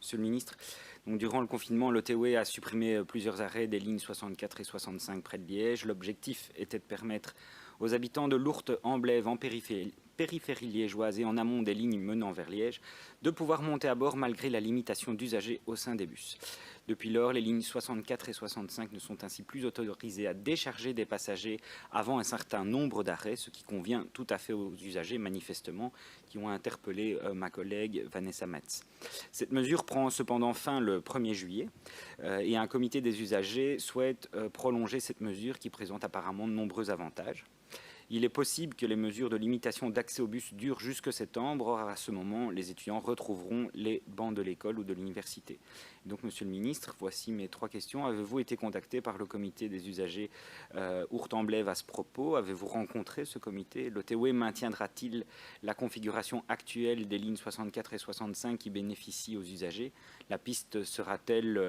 Monsieur le ministre. Donc, durant le confinement, l'OTW a supprimé plusieurs arrêts des lignes 64 et 65 près de Liège. L'objectif était de permettre aux habitants de Lourdes, Amblève, en périphérie liégeoise et en amont des lignes menant vers Liège, de pouvoir monter à bord malgré la limitation d'usagers au sein des bus. Depuis lors, les lignes 64 et 65 ne sont ainsi plus autorisées à décharger des passagers avant un certain nombre d'arrêts, ce qui convient tout à fait aux usagers, manifestement, qui ont interpellé ma collègue Vanessa Metz. Cette mesure prend cependant fin le 1er juillet et un comité des usagers souhaite prolonger cette mesure qui présente apparemment de nombreux avantages. Il est possible que les mesures de limitation d'accès au bus durent jusque septembre. Or, à ce moment, les étudiants retrouveront les bancs de l'école ou de l'université. Donc, Monsieur le Ministre, voici mes 3 questions. Avez-vous été contacté par le comité des usagers Ourthe-Amblève à ce propos? Avez-vous rencontré ce comité? L'OTW maintiendra-t-il la configuration actuelle des lignes 64 et 65 qui bénéficient aux usagers? La piste sera-t-elle,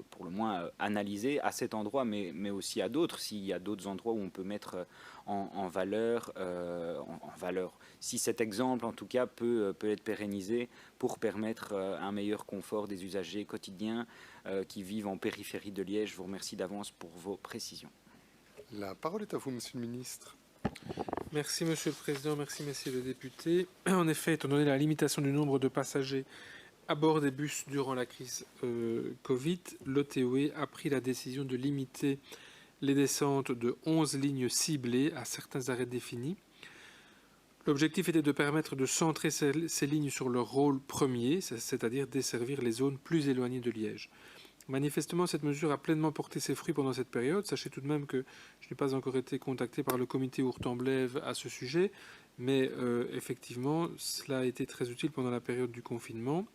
pour le moins, analysée à cet endroit, mais aussi à d'autres, s'il y a d'autres endroits où on peut mettre en valeur, si cet exemple en tout cas peut être pérennisé pour permettre un meilleur confort des usagers quotidiens qui vivent en périphérie de Liège. Je vous remercie d'avance pour vos précisions. La parole est à vous, Monsieur le Ministre. Merci Monsieur le Président, merci Messieurs les députés. En effet, étant donné la limitation du nombre de passagers à bord des bus durant la crise Covid, l'OTW a pris la décision de limiter les descentes de 11 lignes ciblées à certains arrêts définis. L'objectif était de permettre de centrer ces lignes sur leur rôle premier, c'est-à-dire desservir les zones plus éloignées de Liège. Manifestement, cette mesure a pleinement porté ses fruits pendant cette période. Sachez tout de même que je n'ai pas encore été contacté par le comité Ourthe-Amblève à ce sujet, mais effectivement, cela a été très utile pendant la période du confinement.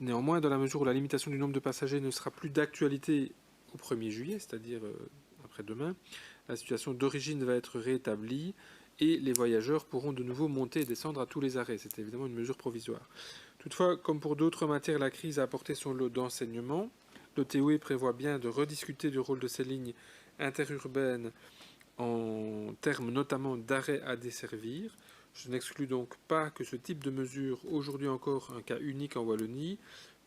Néanmoins, dans la mesure où la limitation du nombre de passagers ne sera plus d'actualité au 1er juillet, c'est-à-dire après-demain, la situation d'origine va être rétablie et les voyageurs pourront de nouveau monter et descendre à tous les arrêts. C'est évidemment une mesure provisoire. Toutefois, comme pour d'autres matières, la crise a apporté son lot d'enseignements. L'OTW prévoit bien de rediscuter du rôle de ces lignes interurbaines en termes notamment d'arrêts à desservir. Je n'exclus donc pas que ce type de mesure, aujourd'hui encore un cas unique en Wallonie,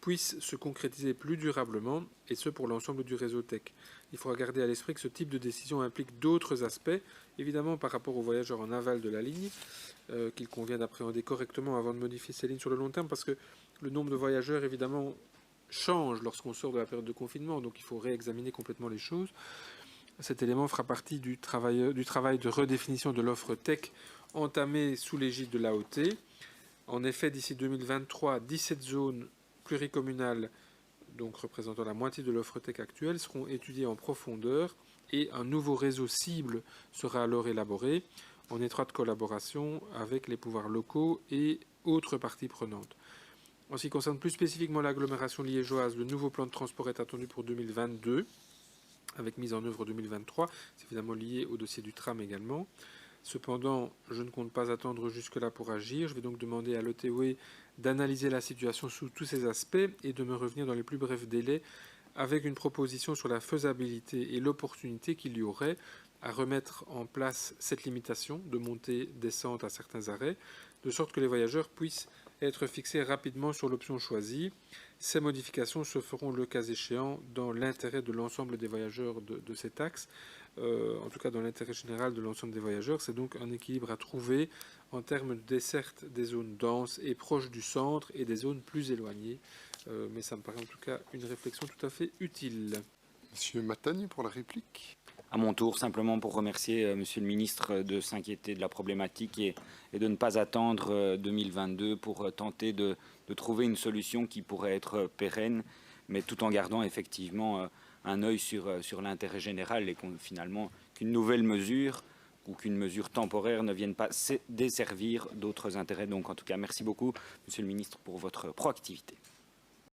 puisse se concrétiser plus durablement, et ce pour l'ensemble du réseau TEC. Il faudra garder à l'esprit que ce type de décision implique d'autres aspects, évidemment par rapport aux voyageurs en aval de la ligne, qu'il convient d'appréhender correctement avant de modifier ces lignes sur le long terme, parce que le nombre de voyageurs, évidemment, change lorsqu'on sort de la période de confinement, donc il faut réexaminer complètement les choses. Cet élément fera partie du travail de redéfinition de l'offre TEC entamé sous l'égide de l'AOT. En effet, d'ici 2023, 17 zones pluricommunales, donc représentant la moitié de l'offre TEC actuelle, seront étudiées en profondeur et un nouveau réseau cible sera alors élaboré en étroite collaboration avec les pouvoirs locaux et autres parties prenantes. En ce qui concerne plus spécifiquement l'agglomération liégeoise, le nouveau plan de transport est attendu pour 2022, avec mise en œuvre 2023. C'est évidemment lié au dossier du tram également. Cependant, je ne compte pas attendre jusque-là pour agir. Je vais donc demander à l'OTW d'analyser la situation sous tous ses aspects et de me revenir dans les plus brefs délais avec une proposition sur la faisabilité et l'opportunité qu'il y aurait à remettre en place cette limitation de montée-descente à certains arrêts, de sorte que les voyageurs puissent être fixés rapidement sur l'option choisie. Ces modifications se feront le cas échéant dans l'intérêt de l'ensemble des voyageurs de cet axe, en tout cas dans l'intérêt général de l'ensemble des voyageurs. C'est donc un équilibre à trouver en termes de desserte des zones denses et proches du centre et des zones plus éloignées. Mais ça me paraît en tout cas une réflexion tout à fait utile. Monsieur Matagne pour la réplique. À mon tour, simplement pour remercier Monsieur le Ministre de s'inquiéter de la problématique et de ne pas attendre 2022 pour tenter de trouver une solution qui pourrait être pérenne, mais tout en gardant effectivement un œil sur l'intérêt général et finalement qu'une nouvelle mesure ou qu'une mesure temporaire ne vienne pas desservir d'autres intérêts. Donc en tout cas, merci beaucoup Monsieur le Ministre pour votre proactivité.